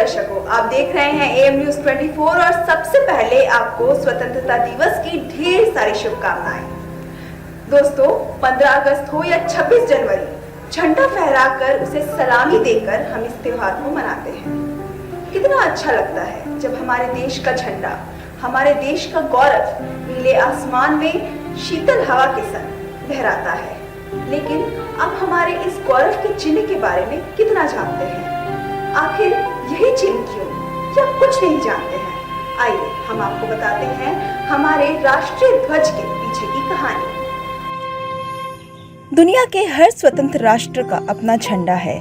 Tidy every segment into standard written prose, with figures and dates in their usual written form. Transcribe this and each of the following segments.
दर्शकों, आप देख रहे हैं AM न्यूज़ 24 और सबसे पहले आपको स्वतंत्रता दिवस की ढेर सारी शुभकामनाएं। दोस्तों, 15 अगस्त हो या 26 जनवरी, झंडा फहराकर उसे सलामी देकर हम इस त्योहार को मनाते हैं। कितना अच्छा लगता है जब हमारे देश का झंडा, हमारे देश का गौरव नीले आसमान में शीतल हवा के संग लहराता है। लेकिन अब हमारे इस गौरव के चिन्ह के बारे में कितना जानते हैं? आखिर यही चिन्ह क्यों, या कुछ नहीं जानते हैं? आइए हम आपको बताते हैं हमारे राष्ट्रीय ध्वज के पीछे की कहानी। दुनिया के हर स्वतंत्र राष्ट्र का अपना झंडा है।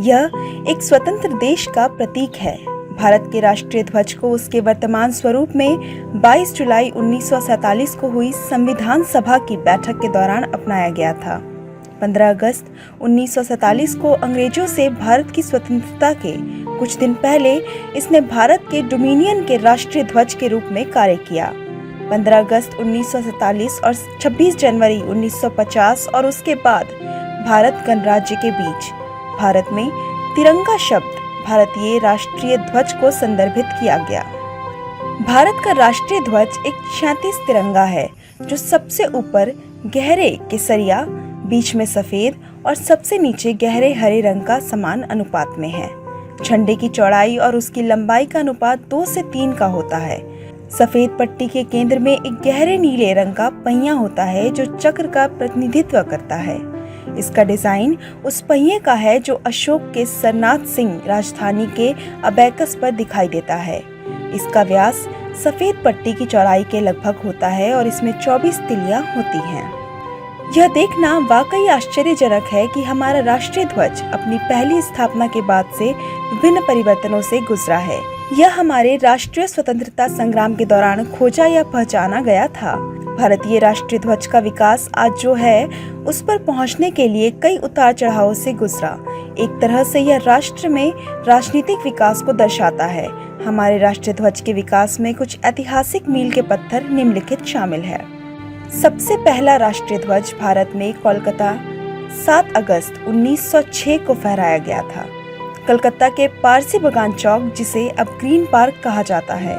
यह एक स्वतंत्र देश का प्रतीक है। भारत के राष्ट्रीय ध्वज को उसके वर्तमान स्वरूप में 22 जुलाई 1947 को हुई संविधान सभा की बैठक के दौरान अपनाया गया था। 15 अगस्त 1947 को अंग्रेजों से भारत की स्वतंत्रता के कुछ दिन पहले इसने भारत के डोमिनियन के राष्ट्रीय ध्वज के रूप में कार्य किया। 15 अगस्त 1947 और 26 जनवरी 1950 और उसके बाद भारत गणराज्य के बीच भारत में तिरंगा शब्द भारतीय राष्ट्रीय ध्वज को संदर्भित किया गया। भारत का राष्ट्रीय ध्वज एक 36 तिरंगा है जो सबसे ऊपर गहरे केसरिया, बीच में सफेद और सबसे नीचे गहरे हरे रंग का समान अनुपात में है। झंडे की चौड़ाई और उसकी लंबाई का अनुपात 2 से 3 का होता है। सफेद पट्टी के केंद्र में एक गहरे नीले रंग का पहिया होता है जो चक्र का प्रतिनिधित्व करता है। इसका डिजाइन उस पहिए का है जो अशोक के सरनाथ सिंह राजधानी के अबैकस पर दिखाई देता है। इसका व्यास सफेद पट्टी की चौड़ाई के लगभग होता है और इसमें 24 तिलियां होती हैं। यह देखना वाकई आश्चर्यजनक है कि हमारा राष्ट्रीय ध्वज अपनी पहली स्थापना के बाद से विभिन्न परिवर्तनों से गुजरा है। यह हमारे राष्ट्रीय स्वतंत्रता संग्राम के दौरान खोजा या पहचाना गया था। भारतीय राष्ट्रीय ध्वज का विकास आज जो है उस पर पहुंचने के लिए कई उतार चढ़ावों से गुजरा। एक तरह से यह राष्ट्र में राजनीतिक विकास को दर्शाता है। हमारे राष्ट्रीय ध्वज के विकास में कुछ ऐतिहासिक मील के पत्थर निम्नलिखित शामिल है। सबसे पहला राष्ट्रीय ध्वज भारत में कोलकाता 7 अगस्त 1906 को फहराया गया था। कलकत्ता के पारसी बागान चौक, जिसे अब ग्रीन पार्क कहा जाता है।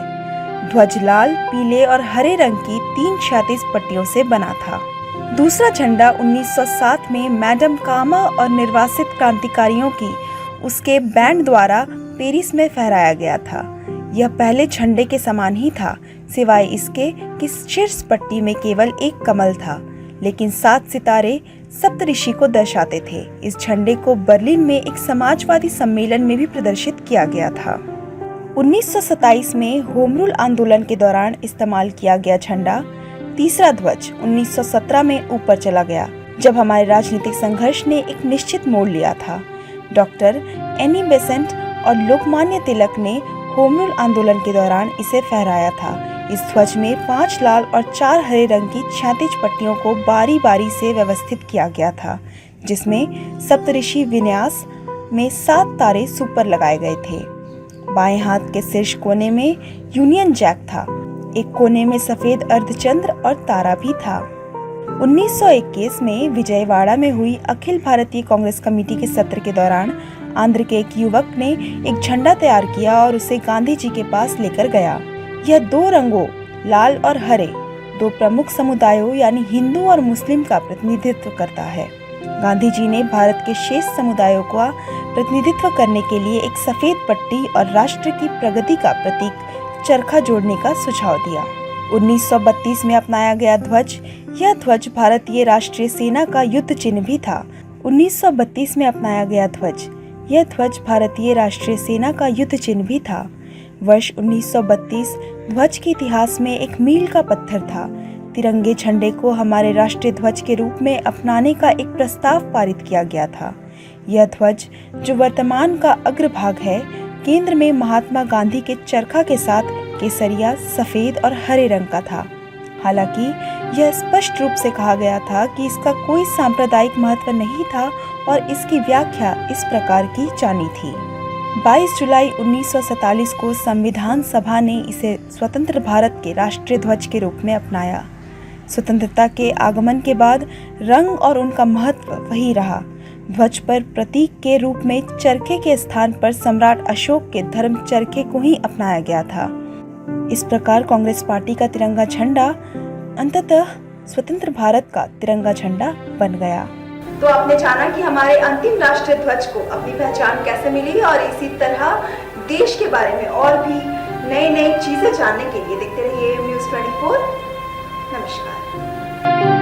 ध्वज लाल, पीले और हरे रंग की 3 क्षैतिज पट्टियों से बना था। दूसरा झंडा 1907 में मैडम कामा और निर्वासित क्रांतिकारियों की उसके बैंड द्वारा पेरिस में फहराया गया था। यह पहले झंडे के समान ही था, सिवाय इसके कि शीर्ष पट्टी में केवल एक कमल था, लेकिन 7 सितारे सप्तऋषि को दर्शाते थे। इस झंडे को बर्लिन में एक समाजवादी सम्मेलन में भी प्रदर्शित किया गया था। 1927 में होम रूल आंदोलन के दौरान इस्तेमाल किया गया झंडा तीसरा ध्वज 1917 में ऊपर चला गया, जब हमारे राजनीतिक संघर्ष ने एक निश्चित मोड़ लिया था। डॉक्टर एनी बेसेंट और लोकमान्य तिलक ने होम रूल आंदोलन के दौरान इसे फहराया था। इस ध्वज में 5 लाल और 4 हरे रंग की क्षैतिज पट्टियों को बारी बारी से व्यवस्थित किया गया था, जिसमें सप्तऋषि विन्यास में 7 तारे सुपर लगाए गए थे। बाएं हाथ के शीर्ष कोने में यूनियन जैक था। एक कोने में सफेद अर्धचंद्र और तारा भी था। 1921 में विजयवाड़ा में हुई अखिल भारतीय कांग्रेस कमेटी के सत्र के दौरान आंध्र के एक युवक ने एक झंडा तैयार किया और उसे गांधी जी के पास लेकर गया। यह 2 रंगों लाल और हरे 2 प्रमुख समुदायों यानी हिंदू और मुस्लिम का प्रतिनिधित्व करता है। गांधी जी ने भारत के शेष समुदायों का प्रतिनिधित्व करने के लिए एक सफेद पट्टी और राष्ट्र की प्रगति का प्रतीक चरखा जोड़ने का सुझाव दिया। 1932 में अपनाया गया ध्वज, यह ध्वज भारतीय राष्ट्रीय सेना का युद्ध चिन्ह भी था। 1932 में अपनाया गया ध्वज, यह ध्वज भारतीय राष्ट्रीय सेना का युद्ध चिन्ह भी था। वर्ष 1932 ध्वज के इतिहास में एक मील का पत्थर था। तिरंगे झंडे को हमारे राष्ट्रीय ध्वज के रूप में अपनाने का एक प्रस्ताव पारित किया गया था। यह ध्वज, जो वर्तमान का अग्रभाग है, केंद्र में महात्मा गांधी के चरखा के साथ केसरिया, सफेद और हरे रंग का था। हालांकि यह स्पष्ट रूप से कहा गया था कि इसका कोई सांप्रदायिक महत्व नहीं था और इसकी व्याख्या इस प्रकार की जानी थी। 22 जुलाई 1947 को संविधान सभा ने इसे स्वतंत्र भारत के राष्ट्रीय ध्वज के रूप में अपनाया। स्वतंत्रता के आगमन के बाद रंग और उनका महत्व वही रहा। ध्वज पर प्रतीक के रूप में चरखे के स्थान पर सम्राट अशोक के धर्म चरखे को ही अपनाया गया था। इस प्रकार कांग्रेस पार्टी का तिरंगा झंडा अंततः स्वतंत्र भारत का तिरंगा झंडा बन गया। तो आपने जाना कि हमारे अंतिम राष्ट्रीय ध्वज को अपनी पहचान कैसे मिली, और इसी तरह देश के बारे में और भी नई नई चीजें जानने के लिए देखते रहिए न्यूज़ 24। नमस्कार।